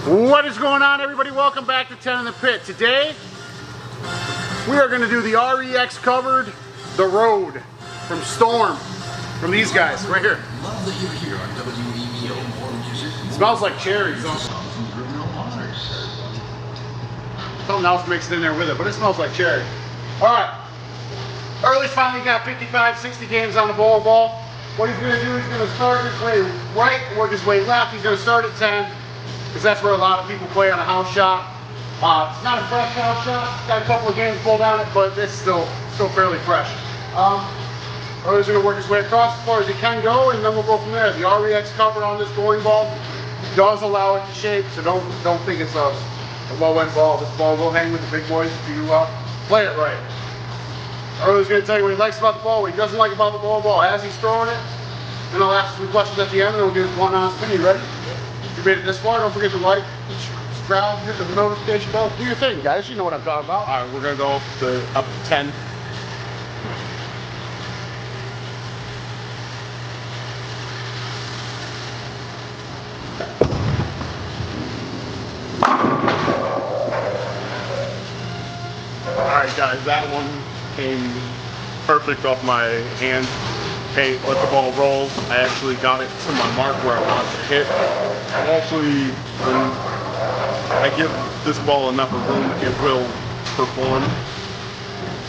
What is going on, everybody? Welcome back to 10 in the Pit. Today, we are going to do the REX covered The Road from Storm, from these guys right here. Love that you're here on WEVO. More music. Smells like cherries. Something else mixed in there with it, but it smells like cherry. All right. Early's finally got 55, 60 games on the ball. What he's going to do, he's going to start his way right, work his way left. He's going to start at 10, because that's where a lot of people play on a house shot. It's not a fresh house shot. It's got a couple of games pulled on it, but it's still fairly fresh. Early's going to work his way across as far as he can go, and then we'll go from there. The REX cover on this bowling ball does allow it to shape, so don't think it's a low-end ball. This ball will hang with the big boys if you play it right. Early's going to tell you what he likes about the ball, what he doesn't like about the ball as he's throwing it. Then I'll ask some questions at the end, and we'll get one on spin. You ready? If you made it this far, don't forget to like, subscribe, hit the notification bell. Do your thing, guys. You know what I'm talking about. All right, we're going to go up to 10. Alright guys, that one came perfect off my hand. Hey, let the ball roll. I actually got it to my mark where I wanted to hit. And actually, when I give this ball enough room, it will perform.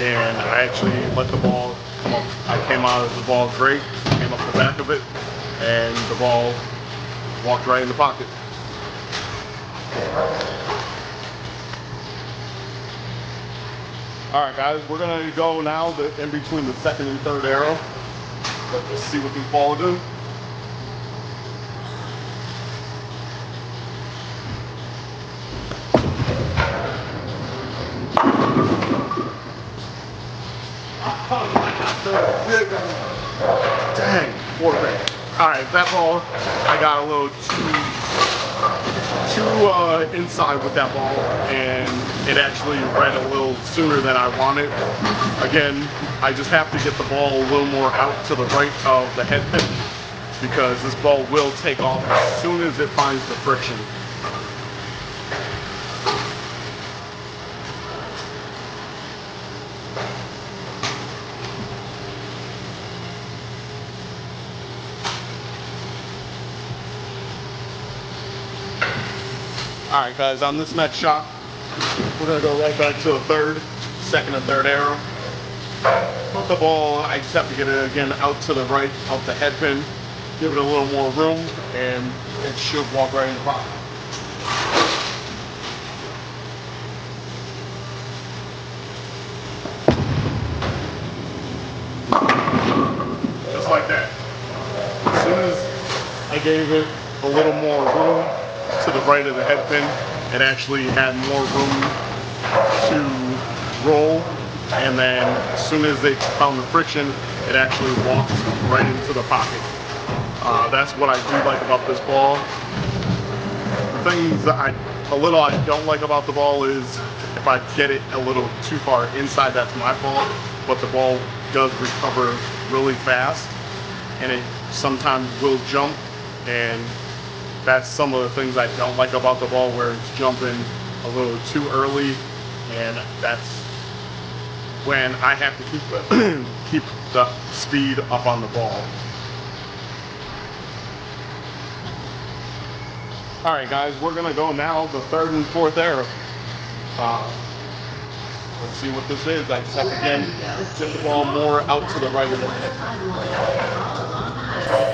And I actually let the ball come up. I came out of the ball great, came up the back of it, and the ball walked right in the pocket. Alright guys, we're going to go now in between the second and third arrow. Let's see what this ball will do. Dang, quarterback. Alright, that ball, I got a little too inside with that ball, and it actually read a little sooner than I wanted. Again, I just have to get the ball a little more out to the right of the head pin, because this ball will take off as soon as it finds the friction. Alright guys, on this next shot, we're going to go right back to the second and third arrow. Put the ball, I just have to get it again out to the right of the head pin, give it a little more room, and it should walk right in the pocket. Just like that. As soon as I gave it a little more room to the right of the head pin, it actually had more room to roll, and then as soon as they found the friction, it actually walked right into the pocket. That's what I do like about this ball. The things that I don't like about the ball is if I get it a little too far inside, that's my fault, but the ball does recover really fast, and it sometimes will jump, and that's some of the things I don't like about the ball, where it's jumping a little too early, and that's when I have to keep the speed up on the ball. Alright guys, we're going to go now the third and fourth arrow. Let's see what this is. I just have to again get the ball more out to the right of the head.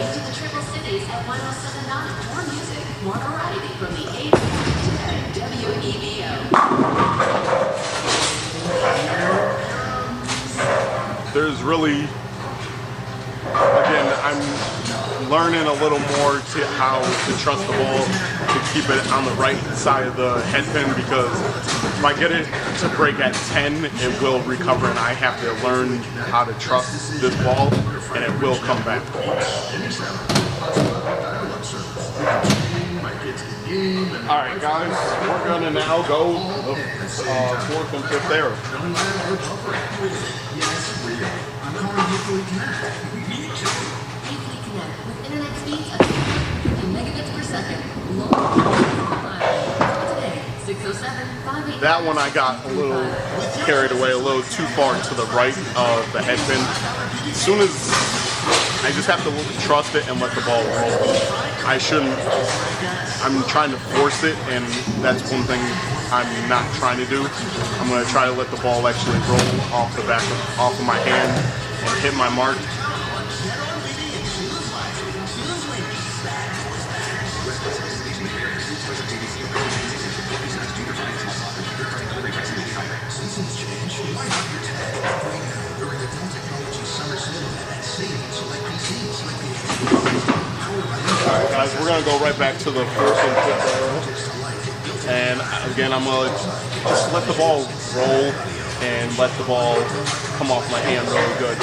Into the Triple Cities at 107.9. More music, more variety from the 8 to 10 WEVO. There's really, again, I'm learning a little more to how to trust the ball to keep it on the right side of the head pin, because if I get it to break at 10, it will recover, and I have to learn how to trust this ball, and it will come back. Alright guys, we're going to now go the fourth and fifth arrow. Connect with internet speeds of 50 megabits per second. That one I got a little carried away, a little too far to the right of the head pin. As soon as I just have to trust it and let the ball roll. I'm trying to force it, and that's one thing I'm not trying to do. I'm going to try to let the ball actually roll off the back off of my hand and hit my mark. Alright guys, we're going to go right back to the fourth and fifth arrow. And again, I'm going to just let the ball roll and let the ball come off my hand really good.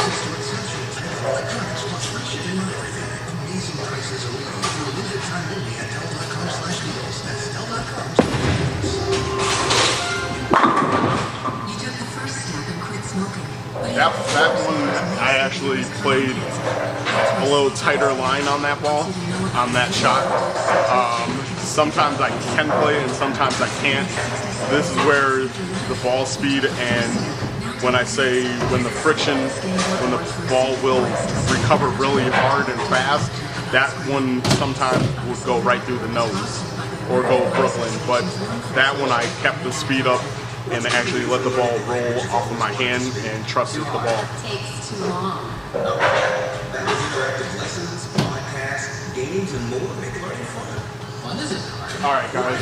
That one, I actually played a little tighter line on that ball, on that shot. Sometimes I can play it and sometimes I can't. This is where the ball speed and when I say when the friction, when the ball will recover really hard and fast, that one sometimes would go right through the nose or go Brooklyn. But that one I kept the speed up and actually let the ball roll off of my hand and trusted the ball. Takes too long. Alright guys,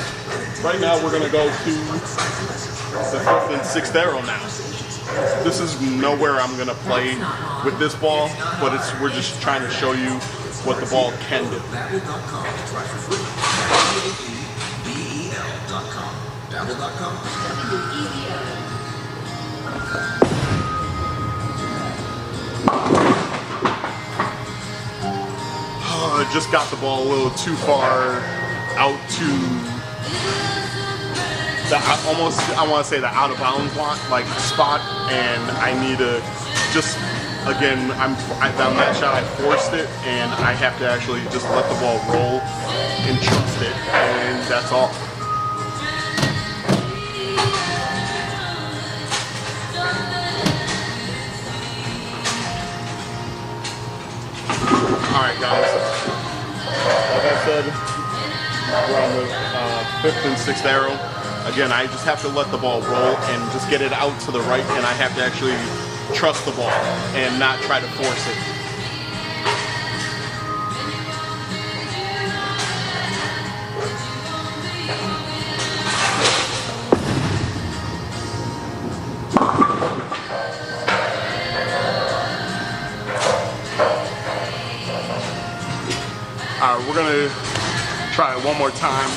right now we're going to go to the fifth and sixth arrow now. This is nowhere I'm going to play with this ball, but we're just trying to show you what the ball can do. I just got the ball a little too far out to the I want to say the out of bounds spot, and I need to just again on that shot I forced it, and I have to actually just let the ball roll and trust it, and that's all. Alright guys, like I said, we're on the fifth and sixth arrow. Again, I just have to let the ball roll and just get it out to the right, and I have to actually trust the ball and not try to force it. We're gonna try it one more time,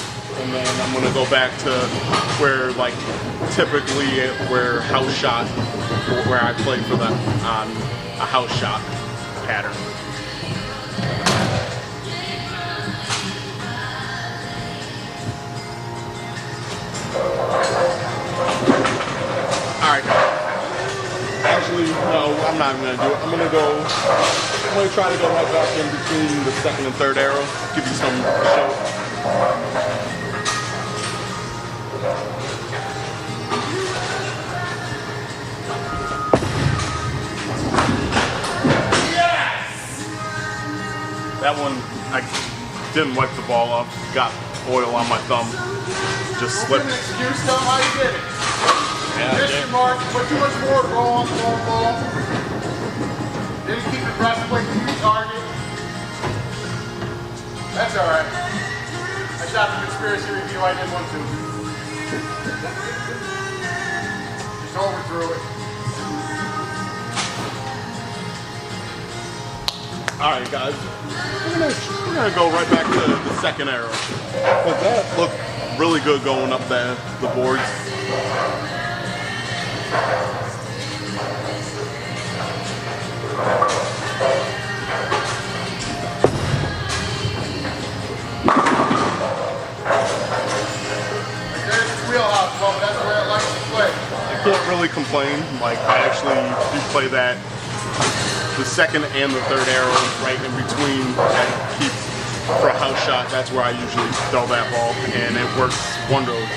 and then I'm gonna go back to where typically where house shot, where I play for them on a house shot pattern. Alright, actually, no, I'm not gonna do it. I'm gonna try to go right back in between the second and third arrow, give you some show. Yes! That one, I didn't wipe the ball off, got oil on my thumb, just slipped. Give an excuse, tell them how you did it. Yeah, Miss your mark, put too much more roll on the ball. Didn't keep the breastplate to your target. That's alright. I shot the conspiracy review, I did one too. Just overthrew it. Alright guys, we're gonna go right back to the second arrow. But that looked really good going up the boards. I can't really complain. I actually do play that, the second and the third arrow right in between. I keep for a house shot. That's where I usually throw that ball, and it works wonders.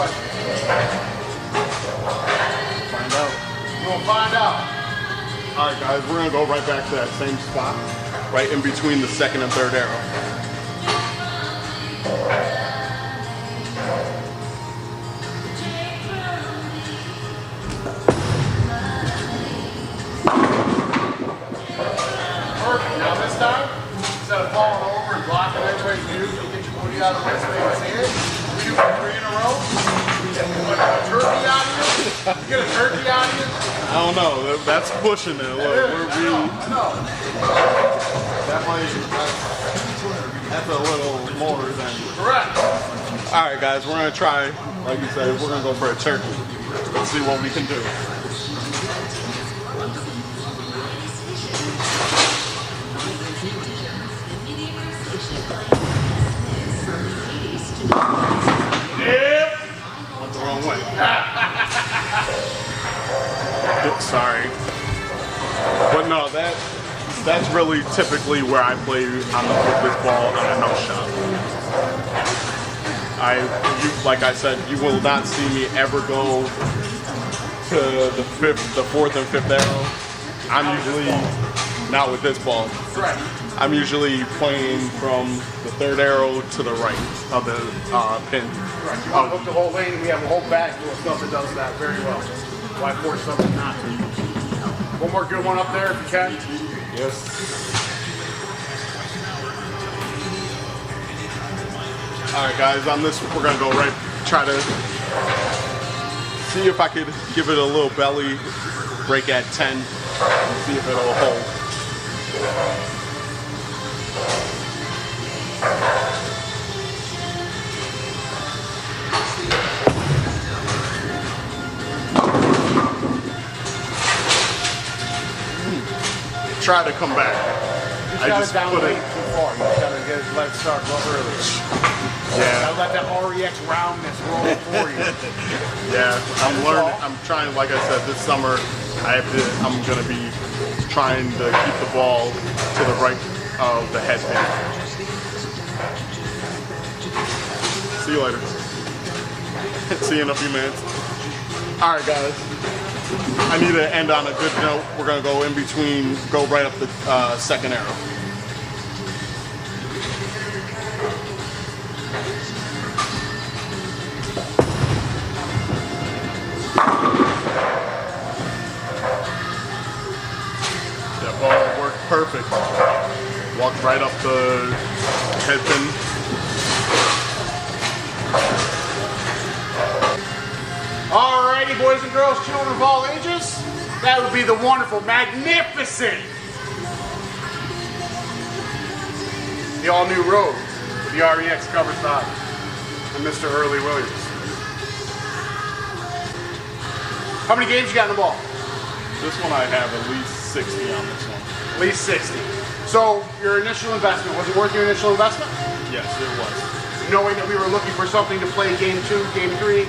question? Find out. We'll find out. All right, guys, we're gonna go right back to that same spot, right in between the second and third arrow. Perfect. Now this time, instead of falling over and blocking everybody's view, you get your booty out of the way so they can see it. We do 3 in a row. We get a turkey out of you. You get a turkey out of you. I don't know. That's pushing it. Look, I know. That's a little more than. Correct. All right, guys, we're gonna try. Like you said, we're gonna go for a turkey. Let's see what we can do. Yep. Went the wrong way. Sorry. But no, that's really typically where I play with this ball on a no shot. Like I said, you will not see me ever go to the fourth and fifth arrow. I'm usually not with this ball. Correct. I'm usually playing from the third arrow to the right of the pin. Correct. You want to hook the whole lane, and we have a whole bag full of stuff that does that very well. Why force something not to? One more good one up there if you can. Yes. All right, guys, on this, we're gonna go right, try to see if I could give it a little belly break at 10 and see if it'll hold. Try to come back. I just gotta down way too far. You just gotta let it start a little early. Yeah. Gotta let that REX roundness roll for you. Yeah, I'm learning. I'm trying. Like I said, this summer, I'm gonna be trying to keep the ball to the right of the head pin. See you later. See you in a few minutes. All right, guys. I need to end on a good note. We're gonna go in between, go right up the second arrow. That ball worked perfect. Walked right up the head pin. Alrighty, boys and girls, children of all ages, that would be the wonderful, magnificent, the all-new Road with the REX cover stock and Mr. Early Williams. How many games you got in the ball? This one I have at least 60 on this one. At least 60. So your initial investment, was it worth your initial investment? Yes, it was. Knowing that we were looking for something to play game 2, game 3?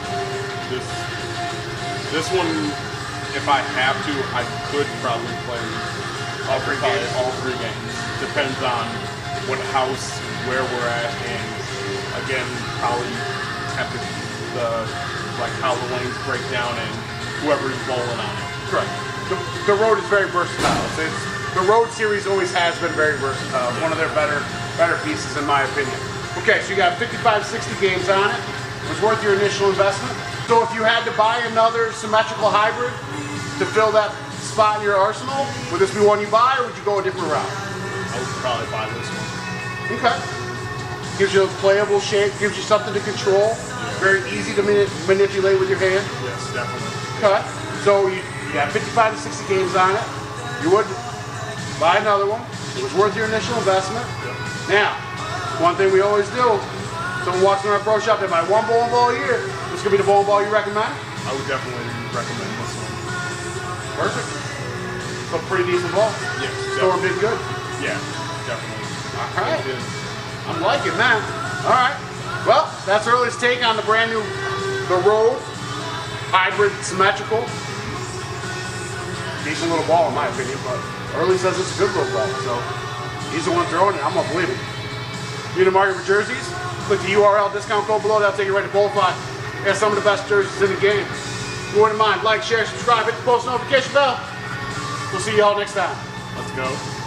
This one, if I have to, I could probably play all three games. Depends on what house, where we're at, and again, probably have to like how the lanes break down and whoever's bowling on it. Correct. The Road is very versatile. The Road series always has been very versatile. One of their better pieces, in my opinion. Okay, so you got 55, 60 games on it. It was worth your initial investment. So if you had to buy another symmetrical hybrid to fill that spot in your arsenal, would this be one you buy, or would you go a different route? I would probably buy this one. Okay. Gives you a playable shape, gives you something to control. Very easy to manipulate with your hand. Yes, definitely. Okay. So you got 55 to 60 games on it. You would buy another one. It was worth your initial investment. Yep. Now, one thing we always do, someone walks in our pro shop, they buy one bowling ball a year. This could be the bowling ball you recommend? I would definitely recommend this one. Perfect. So pretty decent ball. Yes, Storm definitely. did good. Yeah, definitely. All right. It is. I'm liking that. All right. Well, that's Early's take on the brand new The Road hybrid symmetrical. Decent little ball in my opinion, but Early says it's a good little ball, so he's the one throwing it. I'm gonna believe him. Need a market for jerseys? Click the URL discount code below. That'll take you right to BowlFi. They have some of the best jerseys in the game. If you wouldn't mind, like, share, subscribe, hit the post notification bell. We'll see y'all next time. Let's go.